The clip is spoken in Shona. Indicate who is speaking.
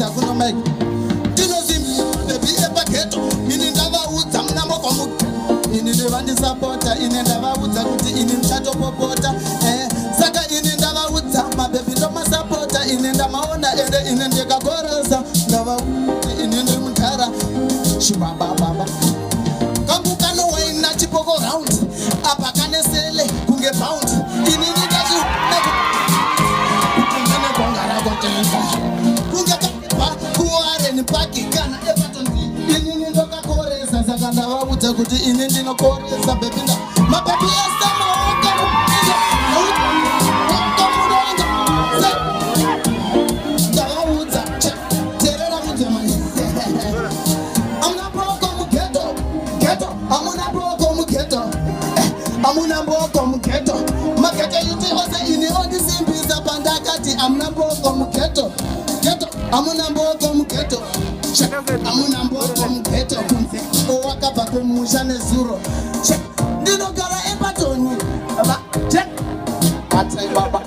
Speaker 1: ndavaudza kuno Mike ndinozimi baby epageto ini ndavaudza muna moko ini ndevandisapota ini ndavaudza kuti ini ndichatopopota saka ini ndavaudza mabebi ndomasapota ini ndamaona ende ini ndikagorosa ndavaudza ini ndiri mundara shibabababa kangu kanowaina chipoko round apa kanesele kunge bound ini ndikachikungene kongara kotenga kunge kuwareni paki kana epatonzi ini ndokakoresa saka ndavaudza kuti ini ndinokoresa bebinda mabebi esamaoka ndavaudza terera kudzemani amuna boko mugeto mageto yuti ose ini ondisimbisa pandakati amuna boko mugeto amuna boko mugeto amuna boko mugeto kunze owakabva kumusha nezuro ndinogara epatoni atsai baba